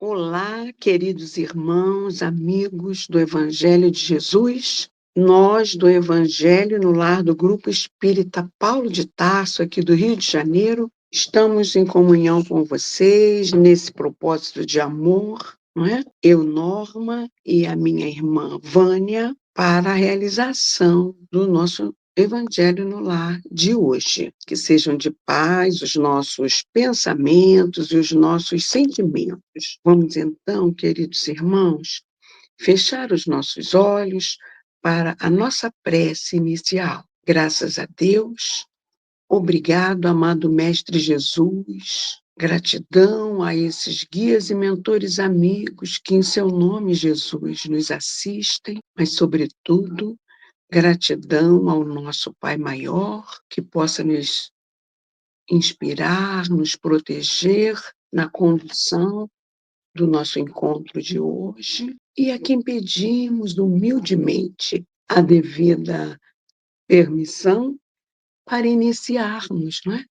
Olá, queridos irmãos, amigos do Evangelho de Jesus. Nós, do Evangelho no Lar do Grupo Espírita Paulo de Tarso, aqui do Rio de Janeiro, estamos em comunhão com vocês nesse propósito de amor, não é? Eu, Norma, e a minha irmã Vânia, para a realização do nosso Evangelho no Lar de hoje. Que sejam de paz os nossos pensamentos e os nossos sentimentos. Vamos então, queridos irmãos, fechar os nossos olhos para a nossa prece inicial. Graças a Deus, obrigado, amado Mestre Jesus. Gratidão a esses guias e mentores amigos que, em seu nome, Jesus, nos assistem, mas, sobretudo, gratidão ao nosso Pai Maior, que possa nos inspirar, nos proteger na condução do nosso encontro de hoje, e a quem pedimos humildemente a devida permissão para iniciarmos, não é?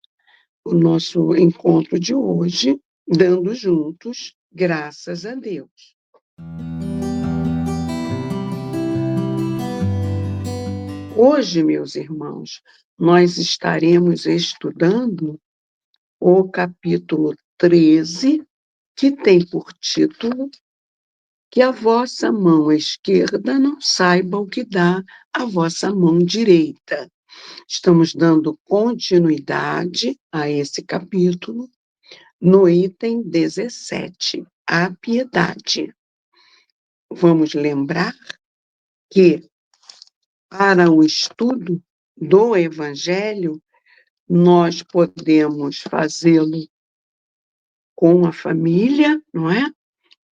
O nosso encontro de hoje, dando juntos graças a Deus. Hoje, meus irmãos, nós estaremos estudando o capítulo 13, que tem por título Que a vossa mão esquerda não saiba o que dá a vossa mão direita. Estamos dando continuidade a esse capítulo no item 17, a piedade. Vamos lembrar que, para o estudo do Evangelho, nós podemos fazê-lo com a família, não é?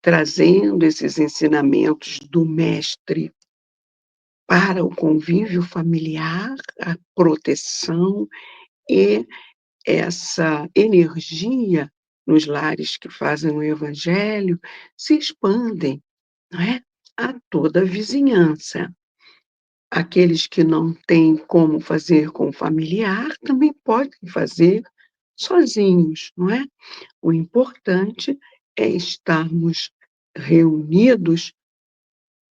Trazendo esses ensinamentos do Mestre para o convívio familiar, a proteção e essa energia nos lares que fazem o Evangelho se expandem, não é? A toda a vizinhança. Aqueles que não têm como fazer com o familiar também podem fazer sozinhos, não é? O importante é estarmos reunidos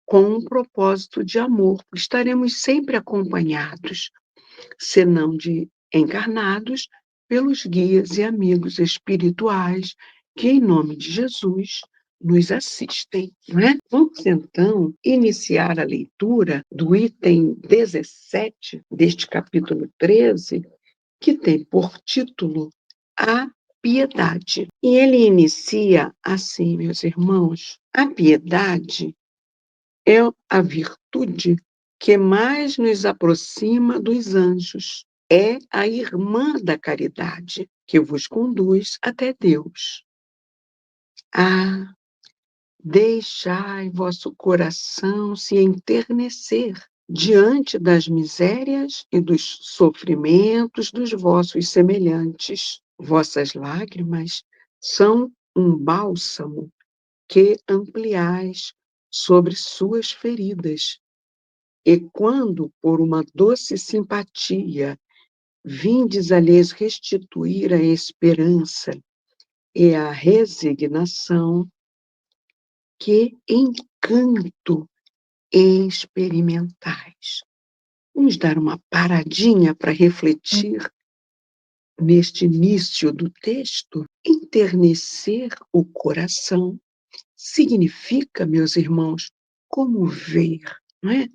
com um propósito de amor, porque estaremos sempre acompanhados, senão de encarnados, pelos guias e amigos espirituais que, em nome de Jesus, nos assistem, não é? Vamos, então, iniciar a leitura do item 17 deste capítulo 13, que tem por título A Piedade. E ele inicia assim, meus irmãos: a piedade é a virtude que mais nos aproxima dos anjos. É a irmã da caridade que vos conduz até Deus. Ah, deixai vosso coração se enternecer diante das misérias e dos sofrimentos dos vossos semelhantes. Vossas lágrimas são um bálsamo que ampliais sobre suas feridas. E quando, por uma doce simpatia, vindes a lhes restituir a esperança e a resignação, que encanto experimentais. Vamos dar uma paradinha para refletir neste início do texto. Enternecer o coração significa, meus irmãos, comover, não é?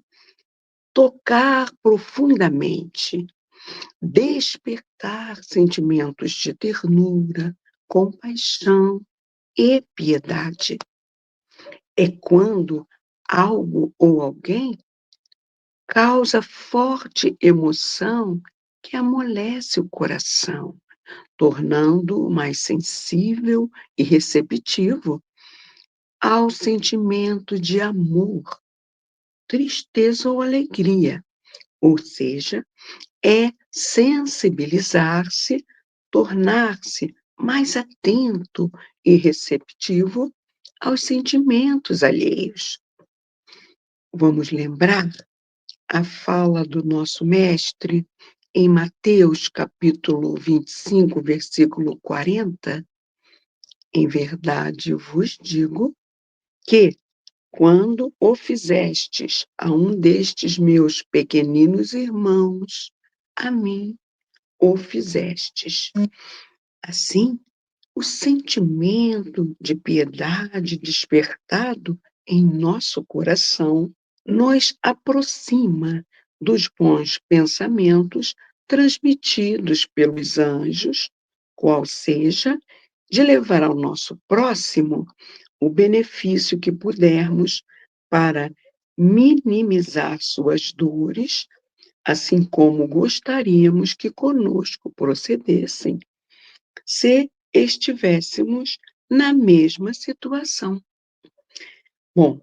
Tocar profundamente, despertar sentimentos de ternura, compaixão e piedade. É quando algo ou alguém causa forte emoção que amolece o coração, tornando-o mais sensível e receptivo ao sentimento de amor, tristeza ou alegria, ou seja, é sensibilizar-se, tornar-se mais atento e receptivo aos sentimentos alheios. Vamos lembrar a fala do nosso mestre em Mateus, capítulo 25, versículo 40, Em verdade vos digo que, quando o fizestes a um destes meus pequeninos irmãos, a mim o fizestes. Assim, o sentimento de piedade despertado em nosso coração nos aproxima dos bons pensamentos transmitidos pelos anjos, qual seja, de levar ao nosso próximo o benefício que pudermos para minimizar suas dores, assim como gostaríamos que conosco procedessem se estivéssemos na mesma situação. Bom,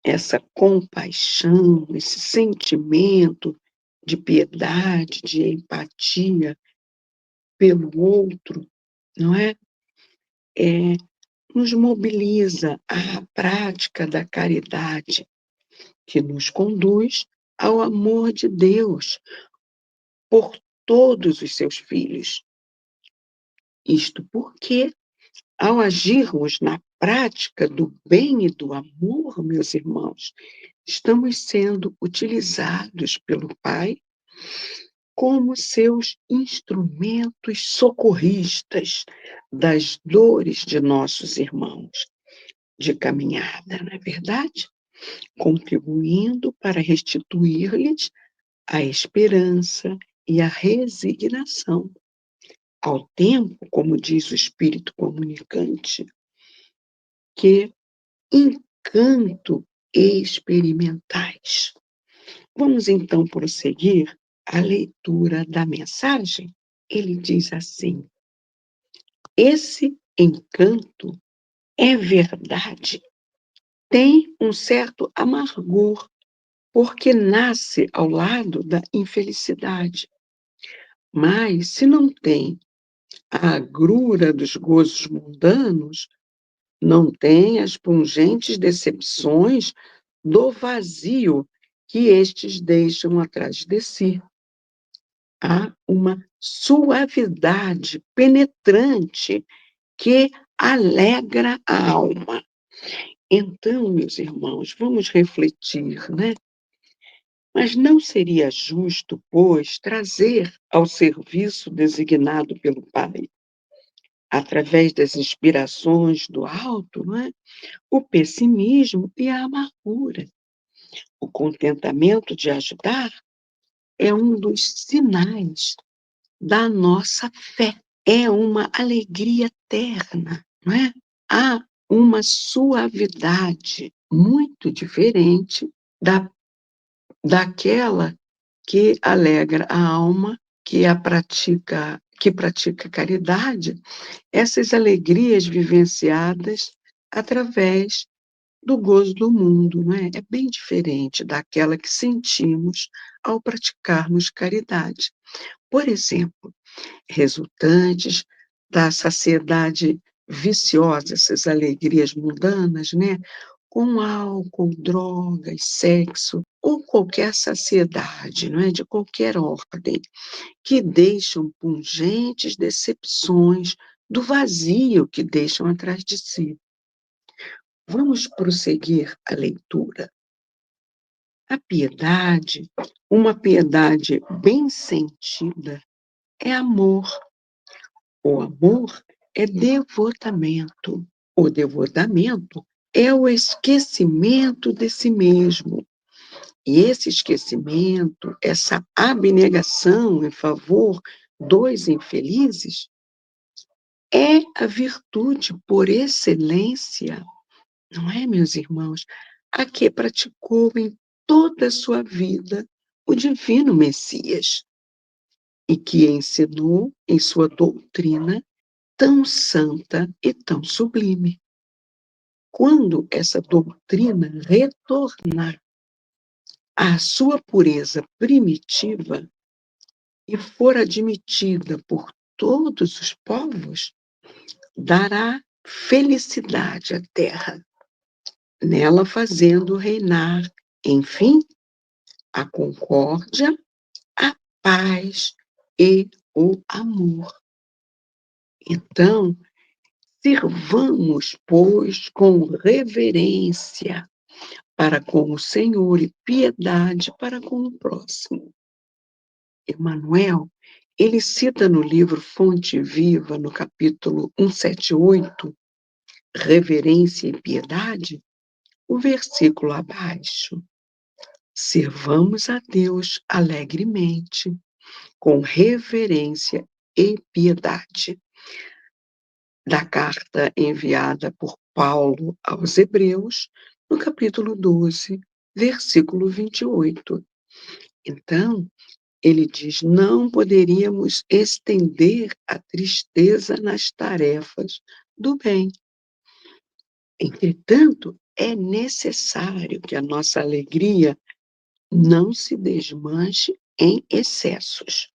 essa compaixão, esse sentimento de piedade, de empatia pelo outro, não é? É, nos mobiliza à prática da caridade, que nos conduz ao amor de Deus por todos os seus filhos. Isto porque, ao agirmos na prática do bem e do amor, meus irmãos, estamos sendo utilizados pelo Pai como seus instrumentos socorristas das dores de nossos irmãos de caminhada, não é verdade? Contribuindo para restituir-lhes a esperança e a resignação, ao tempo, como diz o Espírito comunicante, que encanto experimentais. Vamos então prosseguir a leitura da mensagem? Ele diz assim: esse encanto é verdade, tem um certo amargor, porque nasce ao lado da infelicidade. Mas, se não tem a agrura dos gozos mundanos, não tem as pungentes decepções do vazio que estes deixam atrás de si. Há uma suavidade penetrante que alegra a alma. Então, meus irmãos, vamos refletir, né? Mas não seria justo, pois, trazer ao serviço designado pelo Pai, através das inspirações do alto, não é? O pessimismo e a amargura. O contentamento de ajudar é um dos sinais da nossa fé. É uma alegria eterna, não é? Há uma suavidade muito diferente da daquela que alegra a alma, que pratica caridade, essas alegrias vivenciadas através do gozo do mundo, não é? É bem diferente daquela que sentimos ao praticarmos caridade. Por exemplo, resultantes da saciedade viciosa, essas alegrias mundanas, né? Com álcool, drogas, sexo, ou qualquer saciedade, não é? De qualquer ordem, que deixam pungentes decepções do vazio que deixam atrás de si. Vamos prosseguir a leitura. A piedade, uma piedade bem sentida, é amor. O amor é devotamento. O devotamento é o esquecimento de si mesmo. E esse esquecimento, essa abnegação em favor dos infelizes, é a virtude por excelência, não é, meus irmãos? A que praticou em toda a sua vida o divino Messias e que ensinou em sua doutrina tão santa e tão sublime. Quando essa doutrina retornar à sua pureza primitiva e for admitida por todos os povos, dará felicidade à terra, nela fazendo reinar, enfim, a concórdia, a paz e o amor. Então, Sirvamos, pois, com reverência para com o Senhor e piedade para com o próximo. Emmanuel, ele cita no livro Fonte Viva, no capítulo 178, Reverência e Piedade, o versículo abaixo. Sirvamos a Deus alegremente, com reverência e piedade. Da carta enviada por Paulo aos Hebreus, no capítulo 12, versículo 28. Então, ele diz: não poderíamos estender a tristeza nas tarefas do bem. Entretanto, é necessário que a nossa alegria não se desmanche em excessos.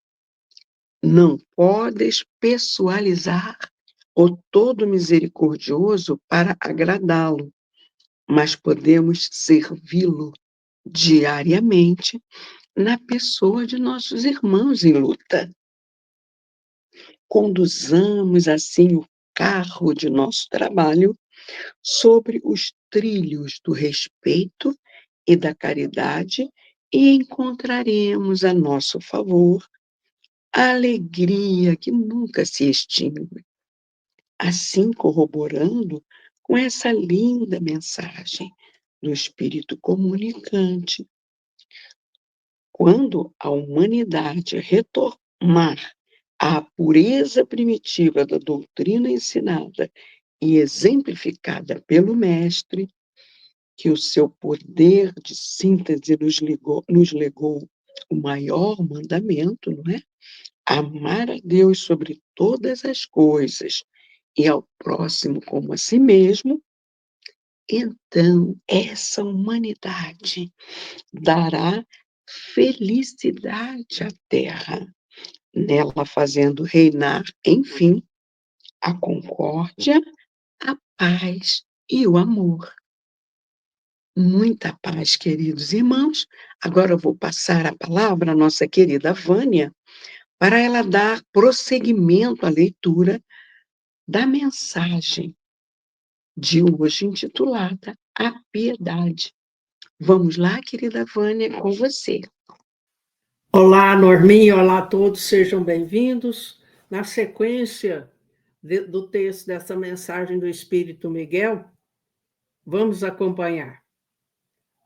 Não podes pessoalizar o todo misericordioso para agradá-lo, mas podemos servi-lo diariamente na pessoa de nossos irmãos em luta. Conduzamos assim o carro de nosso trabalho sobre os trilhos do respeito e da caridade e encontraremos a nosso favor a alegria que nunca se extingue. Assim, corroborando com essa linda mensagem do Espírito comunicante, quando a humanidade retomar à pureza primitiva da doutrina ensinada e exemplificada pelo Mestre, que o seu poder de síntese nos legou o maior mandamento, não é? Amar a Deus sobre todas as coisas e ao próximo como a si mesmo, então essa humanidade dará felicidade à Terra, nela fazendo reinar, enfim, a concórdia, a paz e o amor. Muita paz, queridos irmãos. Agora eu vou passar a palavra à nossa querida Vânia, para ela dar prosseguimento à leitura da mensagem de hoje, intitulada A Piedade. Vamos lá, querida Vânia, com você. Olá, Norminha, olá a todos, sejam bem-vindos. Na sequência do texto dessa mensagem do Espírito Miguel, vamos acompanhar.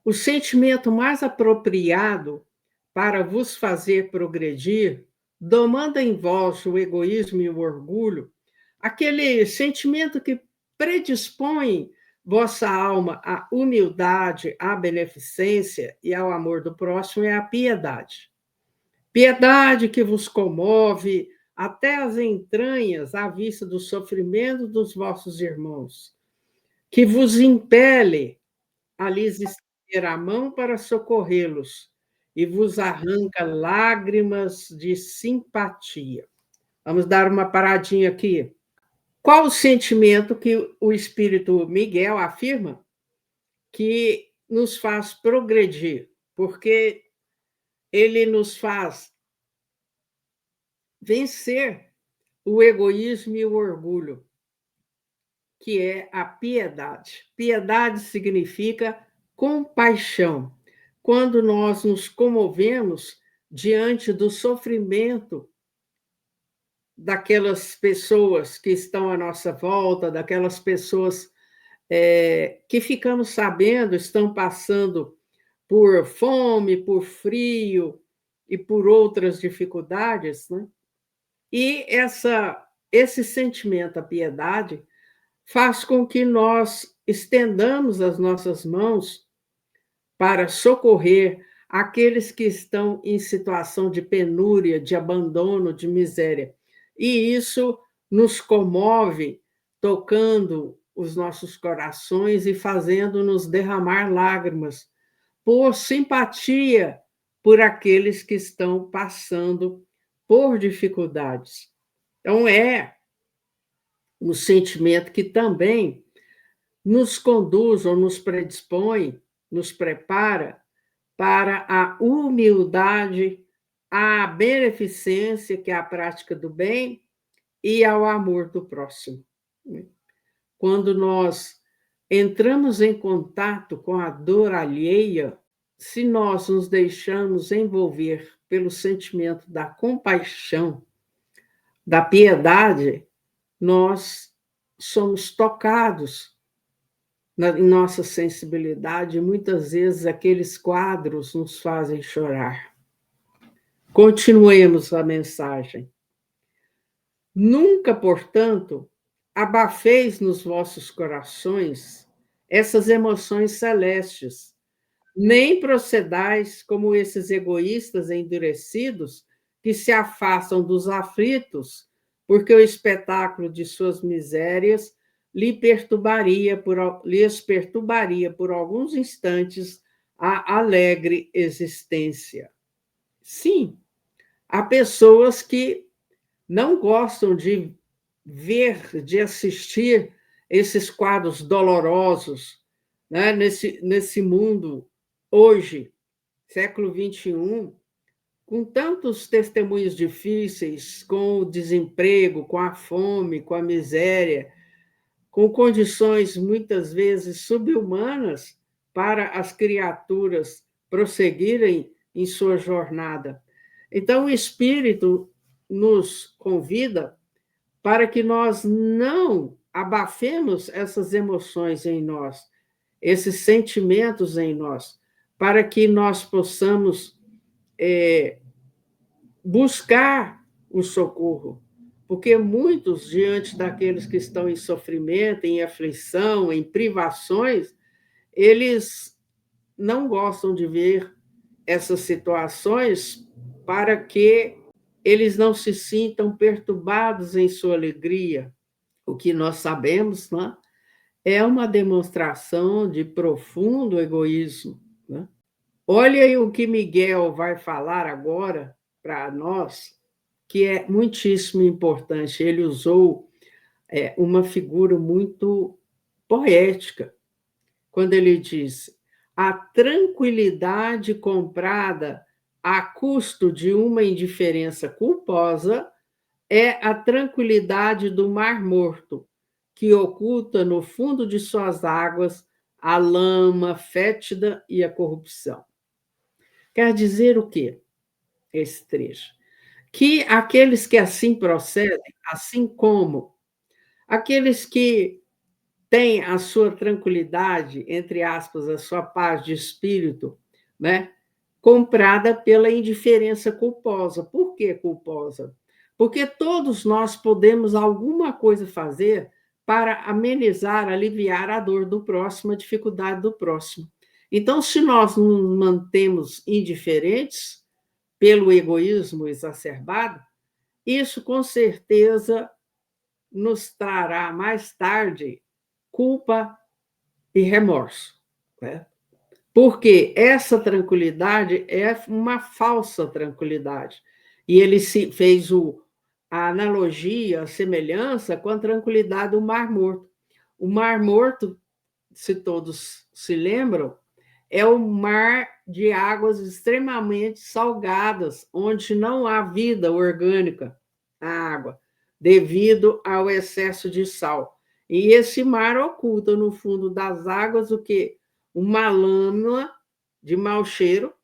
O sentimento mais apropriado para vos fazer progredir domanda em vós o egoísmo e o orgulho, aquele sentimento que predispõe vossa alma à humildade, à beneficência e ao amor do próximo é a piedade. Piedade que vos comove até as entranhas à vista do sofrimento dos vossos irmãos, que vos impele a lhes estender a mão para socorrê-los e vos arranca lágrimas de simpatia. Vamos dar uma paradinha aqui. Qual o sentimento que o Espírito Miguel afirma que nos faz progredir? Porque ele nos faz vencer o egoísmo e o orgulho, que é a piedade. Piedade significa compaixão. Quando nós nos comovemos diante do sofrimento daquelas pessoas que estão à nossa volta, daquelas pessoas que ficamos sabendo estão passando por fome, por frio e por outras dificuldades, né? E esse sentimento, a piedade, faz com que nós estendamos as nossas mãos para socorrer aqueles que estão em situação de penúria, de abandono, de miséria. E isso nos comove, tocando os nossos corações e fazendo-nos derramar lágrimas, por simpatia por aqueles que estão passando por dificuldades. Então, é um sentimento que também nos conduz ou nos predispõe, nos prepara para a humildade, a beneficência, que é a prática do bem, e ao amor do próximo. quando nós entramos em contato com a dor alheia, se nós nos deixamos envolver pelo sentimento da compaixão, da piedade, nós somos tocados em nossa sensibilidade, e muitas vezes aqueles quadros nos fazem chorar. Continuemos a mensagem. Nunca, portanto, abafeis nos vossos corações essas emoções celestes, nem procedais como esses egoístas endurecidos que se afastam dos aflitos, porque o espetáculo de suas misérias lhes perturbaria por alguns instantes a alegre existência. Sim, há pessoas que não gostam de ver, de assistir esses quadros dolorosos, né? Nesse mundo, hoje, século XXI, com tantos testemunhos difíceis, com o desemprego, com a fome, com a miséria, com condições muitas vezes subhumanas para as criaturas prosseguirem em sua jornada. Então, o Espírito nos convida para que nós não abafemos essas emoções em nós, esses sentimentos em nós, para que nós possamos buscar o socorro. Porque muitos, diante daqueles que estão em sofrimento, em aflição, em privações, eles não gostam de ver essas situações para que eles não se sintam perturbados em sua alegria. O que nós sabemos, né, é uma demonstração de profundo egoísmo. Né? Olha aí o que Miguel vai falar agora para nós, que é muitíssimo importante. Ele usou uma figura muito poética, quando ele diz: a tranquilidade comprada a custo de uma indiferença culposa é a tranquilidade do Mar Morto, que oculta no fundo de suas águas a lama fétida e a corrupção. Quer dizer o quê, esse trecho? Que aqueles que assim procedem, assim como aqueles que têm a sua tranquilidade, entre aspas, a sua paz de espírito, né, comprada pela indiferença culposa. Por que culposa? Porque todos nós podemos alguma coisa fazer para amenizar, aliviar a dor do próximo, a dificuldade do próximo. Então, se nós nos mantemos indiferentes pelo egoísmo exacerbado, isso com certeza nos trará mais tarde culpa e remorso, né? Porque essa tranquilidade é uma falsa tranquilidade. E ele fez a analogia, a semelhança com a tranquilidade do Mar Morto. O Mar Morto, se todos se lembram, é um mar de águas extremamente salgadas, onde não há vida orgânica na água, devido ao excesso de sal. E esse mar oculta no fundo das águas o quê? Uma lama de mau cheiro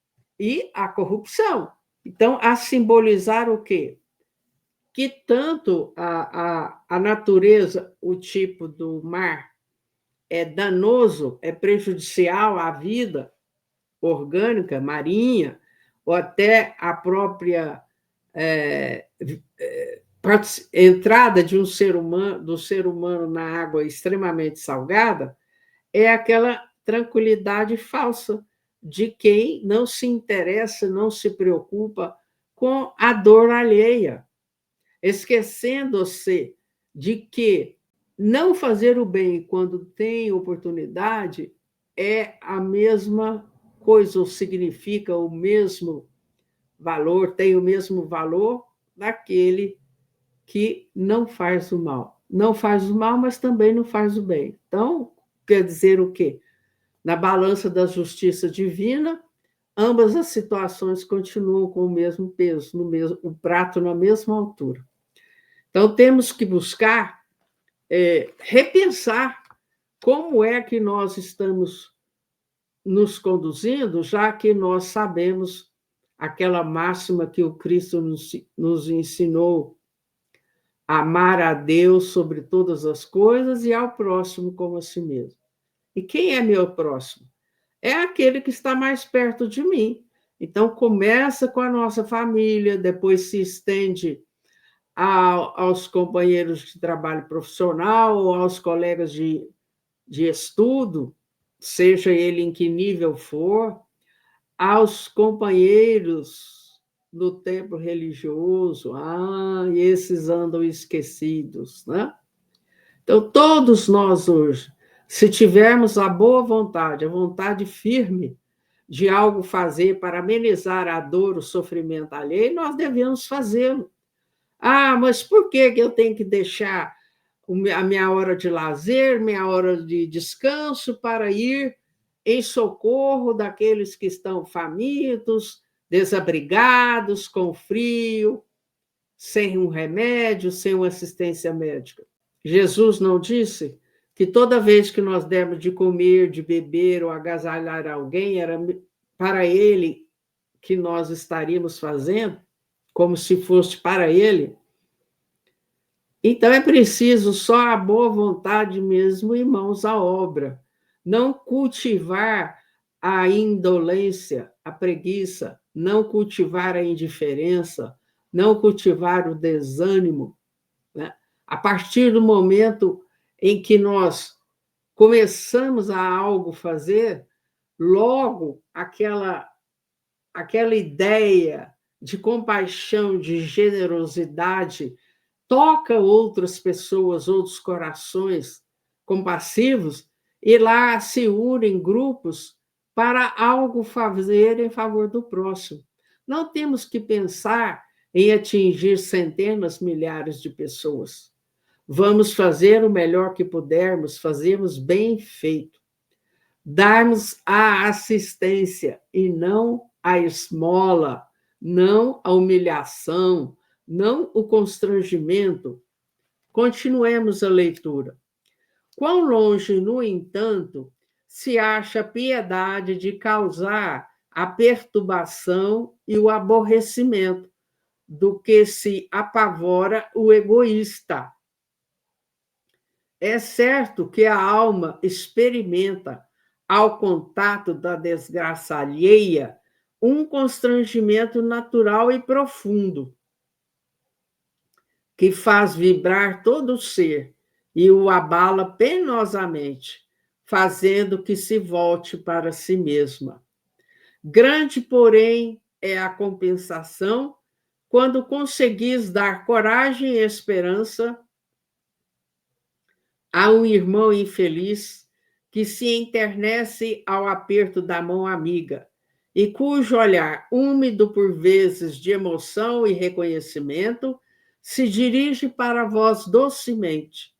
e a corrupção. Então, a simbolizar o quê? Que tanto a natureza, o tipo do mar, é danoso, é prejudicial à vida orgânica, marinha, ou até a própria entrada de do ser humano na água extremamente salgada, é aquela tranquilidade falsa de quem não se interessa, não se preocupa com a dor alheia, esquecendo-se de que não fazer o bem quando tem oportunidade é a mesma coisa, ou significa o mesmo valor, tem o mesmo valor daquele que não faz o mal. Não faz o mal, mas também não faz o bem. Então, quer dizer o quê? Na balança da justiça divina, ambas as situações continuam com o mesmo peso, o prato na mesma altura. Então, temos que buscar repensar como é que nós estamos nos conduzindo, já que nós sabemos aquela máxima que o Cristo nos ensinou: amar a Deus sobre todas as coisas e ao próximo como a si mesmo. E quem é meu próximo? É aquele que está mais perto de mim. Então, começa com a nossa família, depois se estende aos companheiros de trabalho profissional ou aos colegas de estudo, seja ele em que nível for, aos companheiros do templo religioso. E esses andam esquecidos, né? Então, todos nós hoje, se tivermos a boa vontade, a vontade firme de algo fazer para amenizar a dor, o sofrimento alheio, nós devemos fazê-lo. Mas por que eu tenho que deixar a minha hora de lazer, minha hora de descanso para ir em socorro daqueles que estão famintos, desabrigados, com frio, sem um remédio, sem uma assistência médica? Jesus não disse que toda vez que nós demos de comer, de beber ou agasalhar alguém, era para ele que nós estaríamos fazendo, como se fosse para ele? Então é preciso só a boa vontade mesmo e mãos à obra. Não cultivar a indolência, a preguiça, não cultivar a indiferença, não cultivar o desânimo, né? A partir do momento em que nós começamos a algo fazer, logo aquela ideia de compaixão, de generosidade, toca outras pessoas, outros corações compassivos, e lá se unem grupos para algo fazer em favor do próximo. Não temos que pensar em atingir centenas, milhares de pessoas. Vamos fazer o melhor que pudermos, fazemos bem feito. Darmos a assistência e não a esmola, não a humilhação, não o constrangimento. Continuemos a leitura. Quão longe, no entanto, se acha a piedade de causar a perturbação e o aborrecimento, do que se apavora o egoísta. É certo que a alma experimenta, ao contato da desgraça alheia, um constrangimento natural e profundo, que faz vibrar todo o ser e o abala penosamente, fazendo que se volte para si mesma. Grande, porém, é a compensação quando conseguis dar coragem e esperança a um irmão infeliz que se enternece ao aperto da mão amiga e cujo olhar, úmido por vezes de emoção e reconhecimento, se dirige para vós docemente,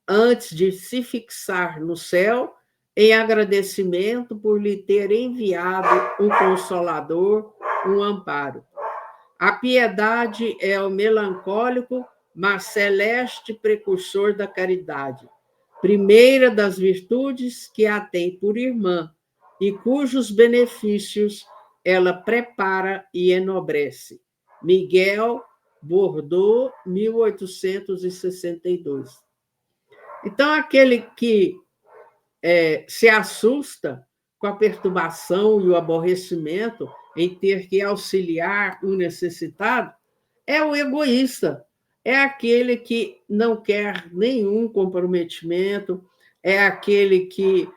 antes de se fixar no céu em agradecimento por lhe ter enviado um consolador, um amparo. A piedade é o melancólico, mas celeste precursor da caridade, primeira das virtudes que a tem por irmã e cujos benefícios ela prepara e enobrece. Miguel Bordeaux, 1862. Então, aquele que se assusta com a perturbação e o aborrecimento em ter que auxiliar um necessitado é o egoísta, é aquele que não quer nenhum comprometimento, é aquele que,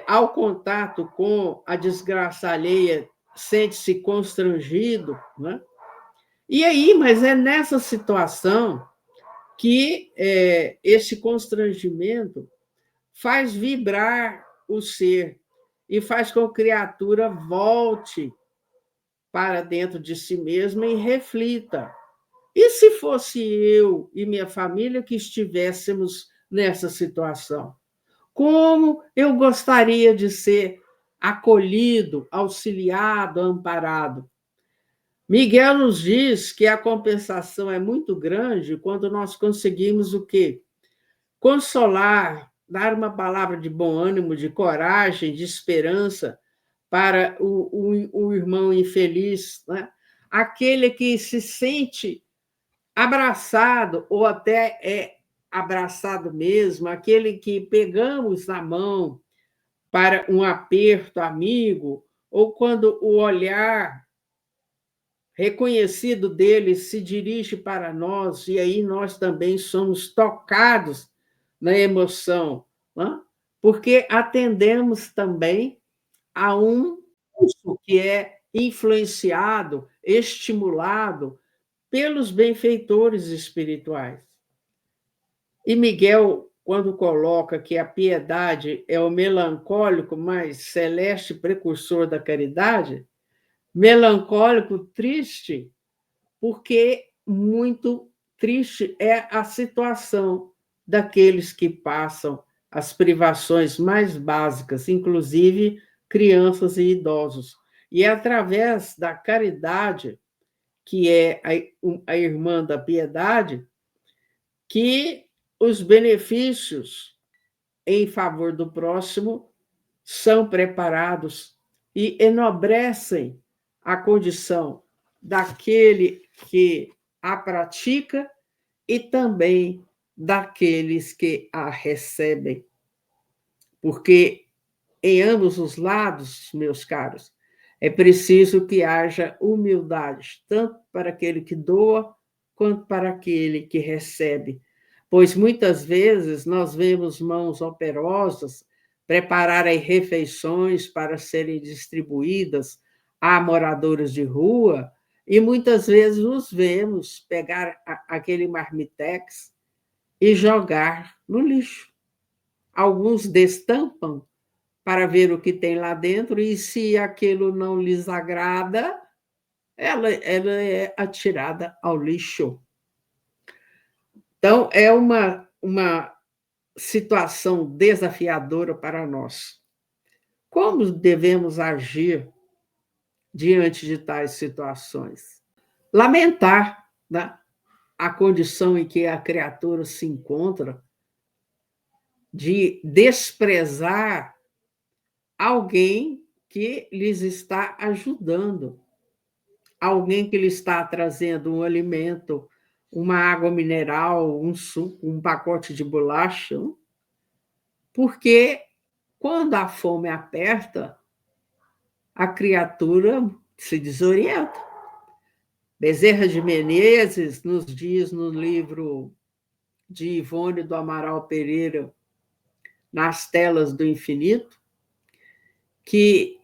ao contato com a desgraça alheia, sente-se constrangido, né? E aí, mas é nessa situação que esse constrangimento faz vibrar o ser e faz com que a criatura volte para dentro de si mesma e reflita. E se fosse eu e minha família que estivéssemos nessa situação? Como eu gostaria de ser acolhido, auxiliado, amparado? Miguel nos diz que a compensação é muito grande quando nós conseguimos o quê? consolar, dar uma palavra de bom ânimo, de coragem, de esperança para o irmão infeliz, né? Aquele que se sente abraçado, ou até é abraçado mesmo, aquele que pegamos na mão para um aperto amigo, ou quando o olhar reconhecido dele se dirige para nós, e aí nós também somos tocados na emoção, né? Porque atendemos também a um curso que é influenciado, estimulado pelos benfeitores espirituais. E Miguel, quando coloca que a piedade é o melancólico, mas celeste precursor da caridade, melancólico, triste, porque muito triste é a situação daqueles que passam as privações mais básicas, inclusive crianças e idosos. E é através da caridade, que é a irmã da piedade, que os benefícios em favor do próximo são preparados e enobrecem a condição daquele que a pratica e também daqueles que a recebem. Porque em ambos os lados, meus caros, é preciso que haja humildade, tanto para aquele que doa, quanto para aquele que recebe. Pois muitas vezes nós vemos mãos operosas prepararem refeições para serem distribuídas a moradores de rua, e muitas vezes os vemos pegar aquele marmitex e jogar no lixo. Alguns destampam para ver o que tem lá dentro, e se aquilo não lhes agrada, ela é atirada ao lixo. Então, é uma situação desafiadora para nós. Como devemos agir diante de tais situações? Lamentar, né, a condição em que a criatura se encontra, de desprezar alguém que lhes está ajudando, alguém que lhe está trazendo um alimento, uma água mineral, um suco, um pacote de bolacha, porque quando a fome aperta, a criatura se desorienta. Bezerra de Menezes nos diz no livro de Ivone do Amaral Pereira, Nas Telas do Infinito, que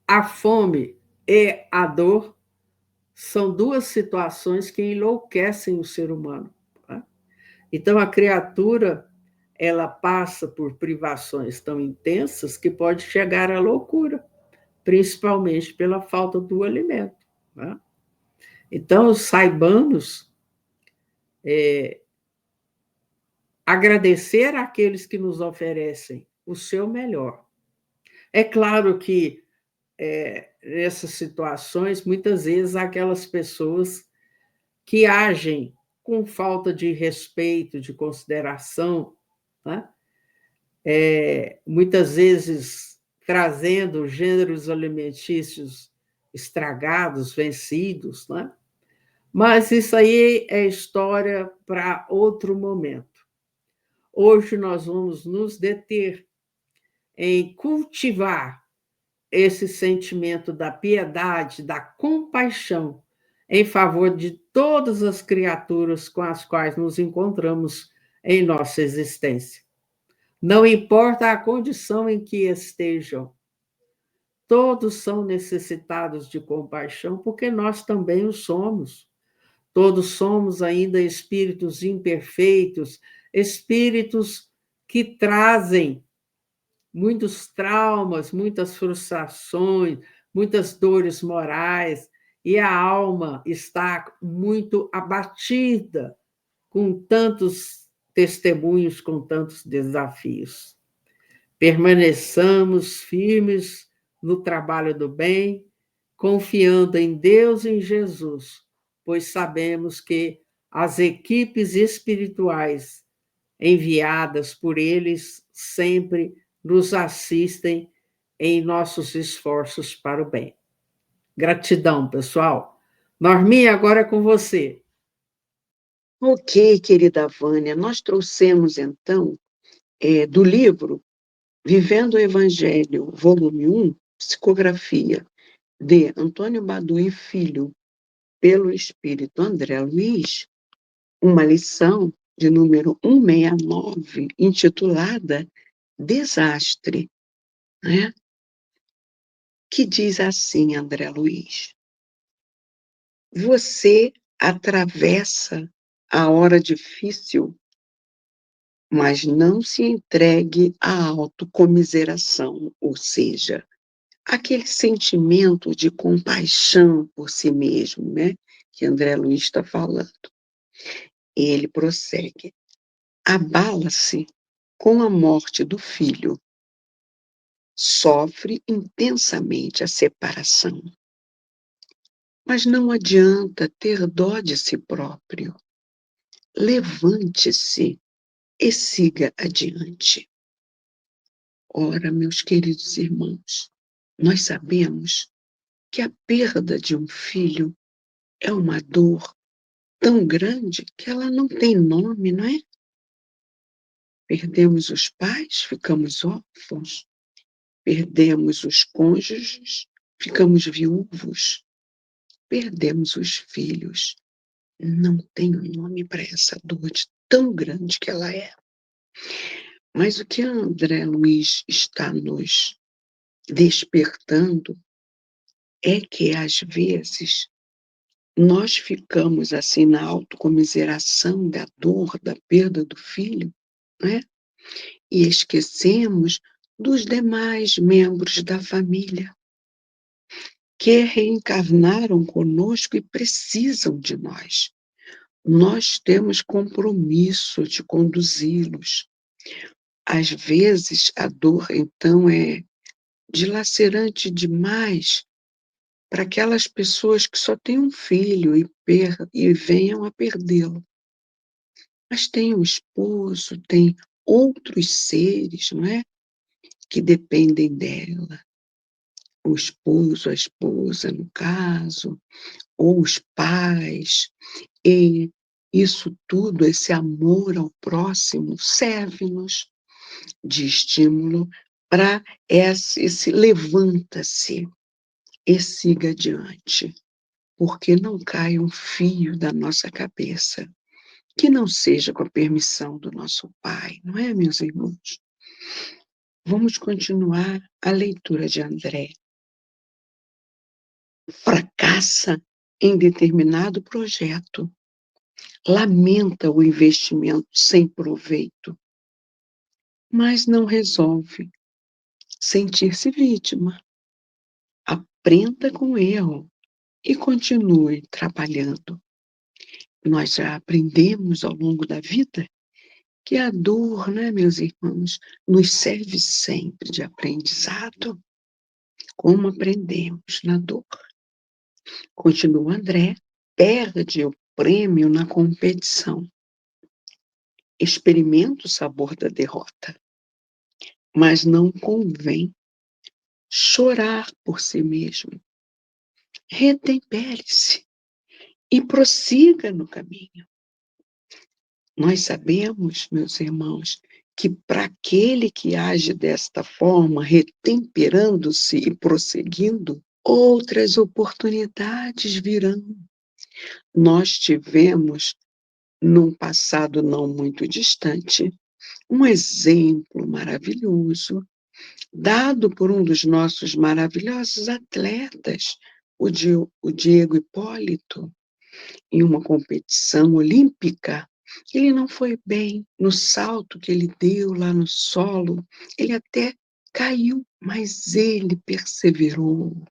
a fome e a dor são duas situações que enlouquecem o ser humano. Tá? Então, a criatura, ela passa por privações tão intensas que pode chegar à loucura, principalmente pela falta do alimento. Tá? Então, saibamos agradecer àqueles que nos oferecem o seu melhor. É claro que nessas situações, muitas vezes, há aquelas pessoas que agem com falta de respeito, de consideração, né? Muitas vezes trazendo gêneros alimentícios estragados, vencidos, né? Mas isso aí é história para outro momento. Hoje nós vamos nos deter em cultivar esse sentimento da piedade, da compaixão em favor de todas as criaturas com as quais nos encontramos em nossa existência. Não importa a condição em que estejam, todos são necessitados de compaixão, porque nós também o somos. Todos somos ainda espíritos imperfeitos, espíritos que trazem muitos traumas, muitas frustrações, muitas dores morais, e a alma está muito abatida com tantos testemunhos, com tantos desafios. Permaneçamos firmes no trabalho do bem, confiando em Deus e em Jesus, pois sabemos que as equipes espirituais enviadas por eles sempre nos assistem em nossos esforços para o bem. Gratidão, pessoal. Norminha, agora é com você. Ok, querida Vânia, nós trouxemos então do livro Vivendo o Evangelho, volume 1, psicografia de Antônio Baduy Filho, pelo Espírito André Luiz, uma lição de número 169, intitulada Desastre, né? Que diz assim, André Luiz: você atravessa a hora difícil, mas não se entregue à autocomiseração, ou seja, aquele sentimento de compaixão por si mesmo, né, que André Luiz está falando. Ele prossegue: abala-se com a morte do filho, sofre intensamente a separação, mas não adianta ter dó de si próprio. Levante-se e siga adiante. Ora, meus queridos irmãos, nós sabemos que a perda de um filho é uma dor tão grande que ela não tem nome, não é? Perdemos os pais, ficamos órfãos. Perdemos os cônjuges, ficamos viúvos. Perdemos os filhos. Não tem nome para essa dor de tão grande que ela é. Mas o que André Luiz está nos despertando é que, às vezes, nós ficamos assim na autocomiseração da dor, da perda do filho, né? E esquecemos dos demais membros da família que reencarnaram conosco e precisam de nós. Nós temos compromisso de conduzi-los. Às vezes, a dor, então, é dilacerante demais para aquelas pessoas que só têm um filho e venham a perdê-lo. Mas tem o esposo, tem outros seres, não é? Que dependem dela. O esposo, a esposa, no caso, ou os pais. E isso tudo, esse amor ao próximo, serve-nos de estímulo para esse levanta-se e siga adiante, porque não cai um fio da nossa cabeça, que não seja com a permissão do nosso Pai, não é, meus irmãos? Vamos continuar a leitura de André. Fracassa em determinado projeto, lamenta o investimento sem proveito, mas não resolve sentir-se vítima. Aprenda com o erro e continue trabalhando. Nós já aprendemos ao longo da vida que a dor, né, meus irmãos, nos serve sempre de aprendizado, como aprendemos na dor. Continua André, perde o prêmio na competição. Experimenta o sabor da derrota, mas não convém chorar por si mesmo. Retempere-se e prossiga no caminho. Nós sabemos, meus irmãos, que para aquele que age desta forma, retemperando-se e prosseguindo, outras oportunidades virão. Nós tivemos, num passado não muito distante, um exemplo maravilhoso, dado por um dos nossos maravilhosos atletas, o Diego Hipólito, em uma competição olímpica. Ele não foi bem no salto que ele deu lá no solo, ele até caiu, mas ele perseverou,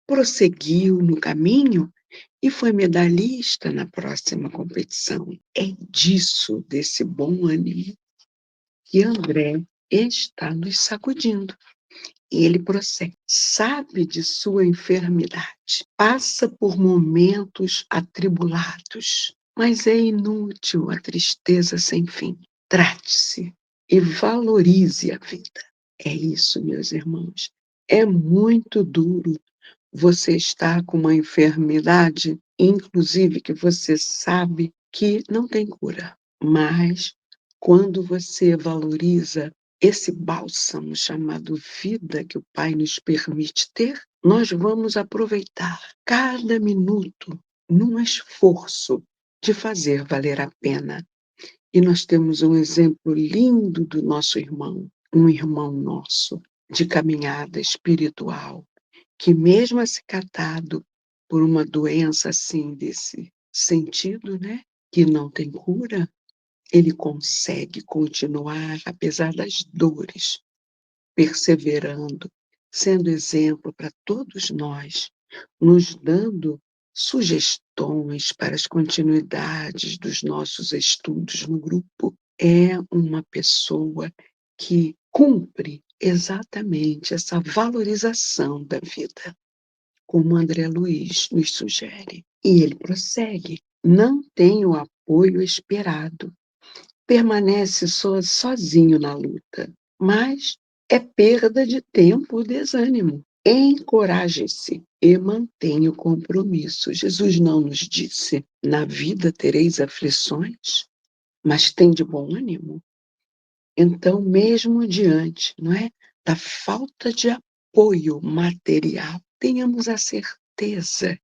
prosseguiu no caminho e foi medalhista na próxima competição. É disso, desse bom ânimo, que André está nos sacudindo. E ele prossegue. Sabe de sua enfermidade, passa por momentos atribulados, mas é inútil a tristeza sem fim. Trate-se e valorize a vida. É isso, meus irmãos. É muito duro você estar com uma enfermidade, inclusive que você sabe que não tem cura. Mas quando você valoriza esse bálsamo chamado vida que o Pai nos permite ter, nós vamos aproveitar cada minuto num esforço de fazer valer a pena. E nós temos um exemplo lindo do nosso irmão, um irmão nosso de caminhada espiritual, que mesmo acicatado por uma doença assim desse sentido, né, que não tem cura, ele consegue continuar apesar das dores, perseverando, sendo exemplo para todos nós, nos dando sugestões para as continuidades dos nossos estudos no grupo. É uma pessoa que cumpre exatamente essa valorização da vida, como André Luiz nos sugere. E ele prossegue: não tem o apoio esperado, permanece sozinho na luta, mas é perda de tempo o desânimo. Encoraje-se e mantenha o compromisso. Jesus não nos disse: na vida tereis aflições, mas tem de bom ânimo. Então, mesmo diante, não é, da falta de apoio material, tenhamos a certeza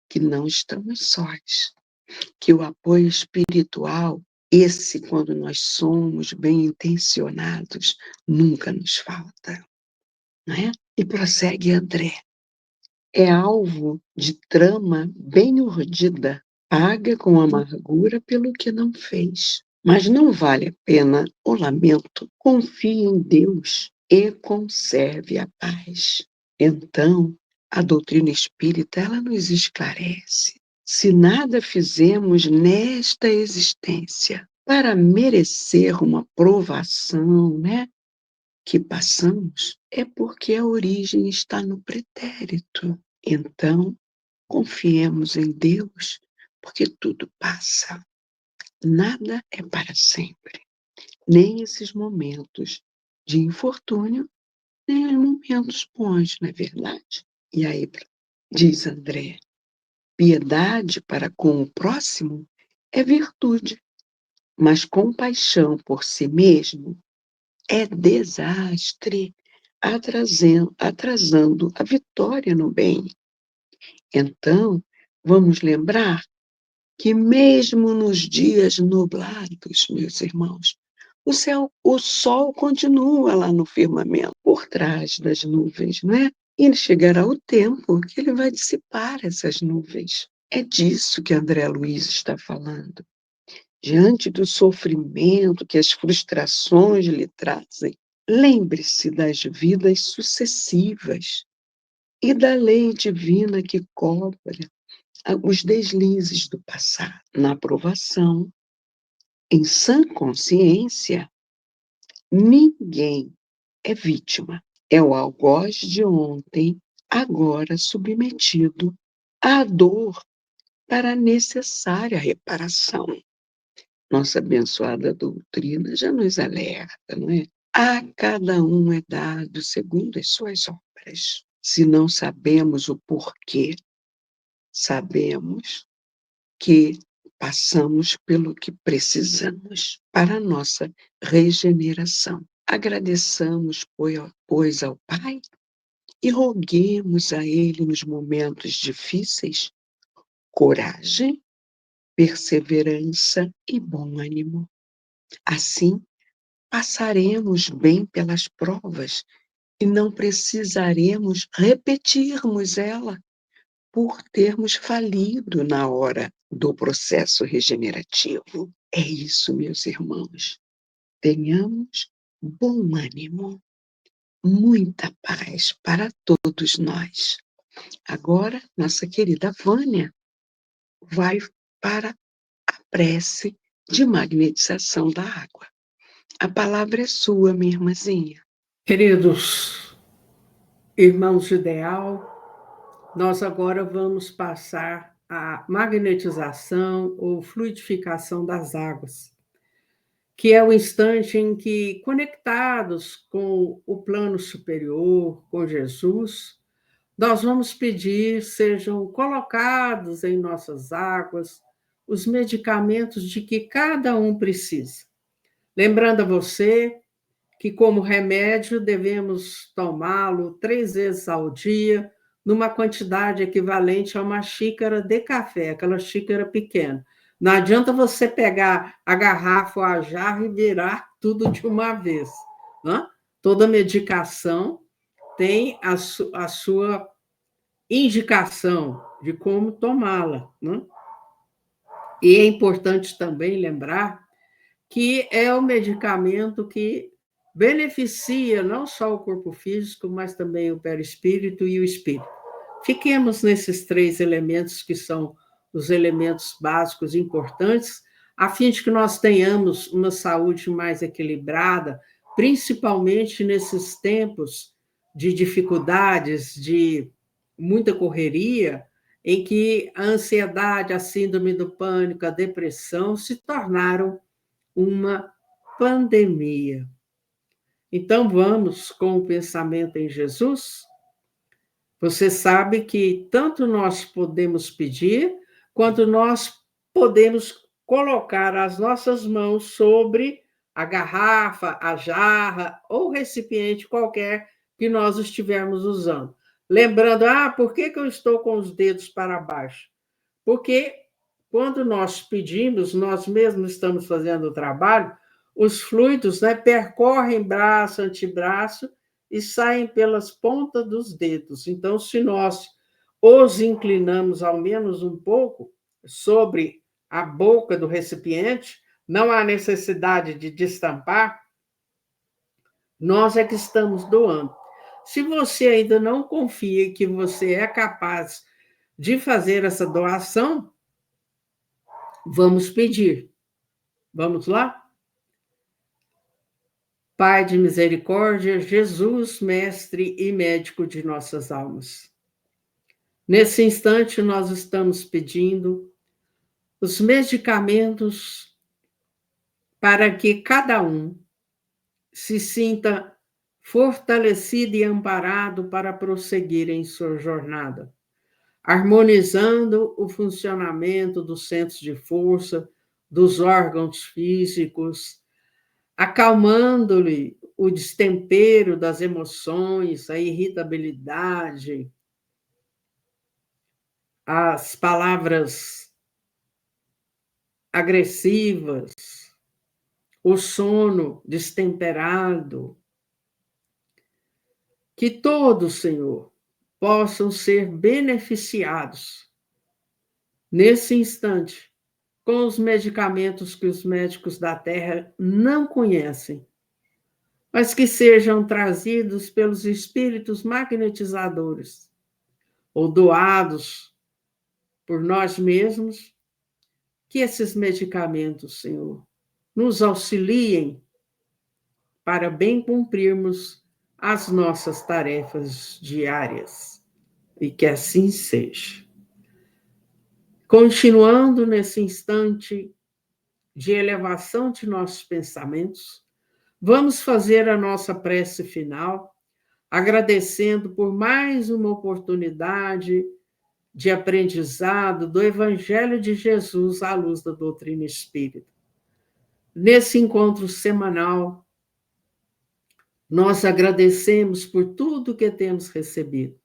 que não estamos sós, que o apoio espiritual, esse, quando nós somos bem intencionados, nunca nos falta, não é? E prossegue André: é alvo de trama bem urdida, paga com amargura pelo que não fez. Mas não vale a pena o lamento. Confie em Deus e conserve a paz. Então, a doutrina espírita, ela nos esclarece. Se nada fizemos nesta existência para merecer uma provação, né, que passamos, é porque a origem está no pretérito. Então, confiemos em Deus, porque tudo passa. Nada é para sempre. Nem esses momentos de infortúnio, nem os momentos bons, não é verdade? E aí, diz André, piedade para com o próximo é virtude, mas compaixão por si mesmo é desastre, atrasando a vitória no bem. Então, vamos lembrar que mesmo nos dias nublados, meus irmãos, o sol continua lá no firmamento, por trás das nuvens, não é? E chegará o tempo que ele vai dissipar essas nuvens. É disso que André Luiz está falando. Diante do sofrimento que as frustrações lhe trazem, lembre-se das vidas sucessivas e da lei divina que cobra os deslizes do passado. Na aprovação, em sã consciência, ninguém é vítima. É o algoz de ontem, agora submetido à dor para a necessária reparação. Nossa abençoada doutrina já nos alerta, não é? A cada um é dado segundo as suas obras. Se não sabemos o porquê, sabemos que passamos pelo que precisamos para a nossa regeneração. Agradeçamos, pois, ao Pai e roguemos a Ele nos momentos difíceis coragem, perseverança e bom ânimo. Assim, passaremos bem pelas provas e não precisaremos repetirmos ela por termos falido na hora do processo regenerativo. É isso, meus irmãos. Tenhamos bom ânimo, muita paz para todos nós. Agora, nossa querida Vânia vai para a prece de magnetização da água. A palavra é sua, minha irmãzinha. Queridos irmãos de ideal, nós agora vamos passar a magnetização ou fluidificação das águas, que é o instante em que, conectados com o plano superior, com Jesus, nós vamos pedir sejam colocados em nossas águas os medicamentos de que cada um precisa. Lembrando a você que, como remédio, devemos tomá-lo 3 vezes ao dia, numa quantidade equivalente a uma xícara de café, aquela xícara pequena. Não adianta você pegar a garrafa ou a jarra e virar tudo de uma vez. Né? Toda medicação tem a sua indicação de como tomá-la. Né? E é importante também lembrar que é o medicamento que beneficia não só o corpo físico, mas também o perispírito e o espírito. Fiquemos nesses 3 elementos que são os elementos básicos importantes, a fim de que nós tenhamos uma saúde mais equilibrada, principalmente nesses tempos de dificuldades, de muita correria, em que a ansiedade, a síndrome do pânico, a depressão se tornaram uma pandemia. Então, vamos com o pensamento em Jesus? Você sabe que tanto nós podemos pedir, quanto nós podemos colocar as nossas mãos sobre a garrafa, a jarra ou recipiente qualquer que nós estivermos usando. Lembrando, por que eu estou com os dedos para baixo? Porque quando nós pedimos, nós mesmos estamos fazendo o trabalho, os fluidos, né, percorrem braço, antebraço e saem pelas pontas dos dedos. Então, se nós os inclinamos ao menos um pouco sobre a boca do recipiente, não há necessidade de destampar, nós é que estamos doando. Se você ainda não confia que você é capaz de fazer essa doação, vamos pedir. Vamos lá? Pai de misericórdia, Jesus, mestre e médico de nossas almas. Nesse instante, nós estamos pedindo os medicamentos para que cada um se sinta fortalecido e amparado para prosseguir em sua jornada, harmonizando o funcionamento dos centros de força, dos órgãos físicos, acalmando-lhe o destempero das emoções, a irritabilidade, as palavras agressivas, o sono destemperado. Que todos, Senhor, possam ser beneficiados nesse instante com os medicamentos que os médicos da Terra não conhecem, mas que sejam trazidos pelos espíritos magnetizadores ou doados por nós mesmos, que esses medicamentos, Senhor, nos auxiliem para bem cumprirmos as nossas tarefas diárias, e que assim seja. Continuando nesse instante de elevação de nossos pensamentos, vamos fazer a nossa prece final, agradecendo por mais uma oportunidade de aprendizado do Evangelho de Jesus à luz da doutrina espírita. Nesse encontro semanal, nós agradecemos por tudo que temos recebido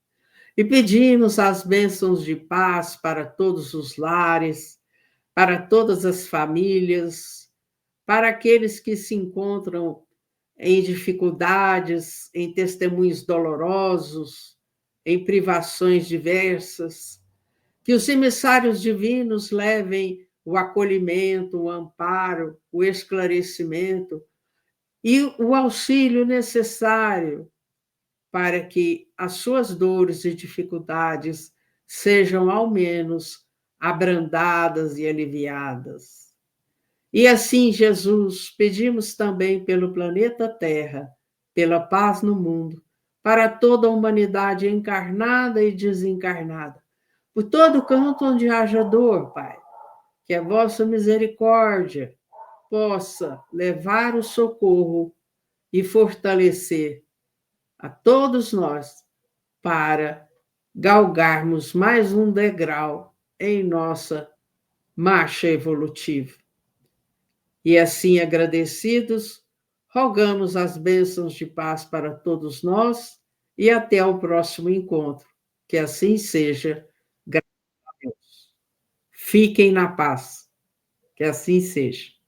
e pedimos as bênçãos de paz para todos os lares, para todas as famílias, para aqueles que se encontram em dificuldades, em testemunhos dolorosos, em privações diversas, que os emissários divinos levem o acolhimento, o amparo, o esclarecimento e o auxílio necessário para que as suas dores e dificuldades sejam ao menos abrandadas e aliviadas. E assim, Jesus, pedimos também pelo planeta Terra, pela paz no mundo, para toda a humanidade encarnada e desencarnada, por todo canto onde haja dor, Pai, que a vossa misericórdia possa levar o socorro e fortalecer a todos nós para galgarmos mais um degrau em nossa marcha evolutiva. E assim, agradecidos, rogamos as bênçãos de paz para todos nós e até o próximo encontro. Que assim seja. Graças a Deus. Fiquem na paz. Que assim seja.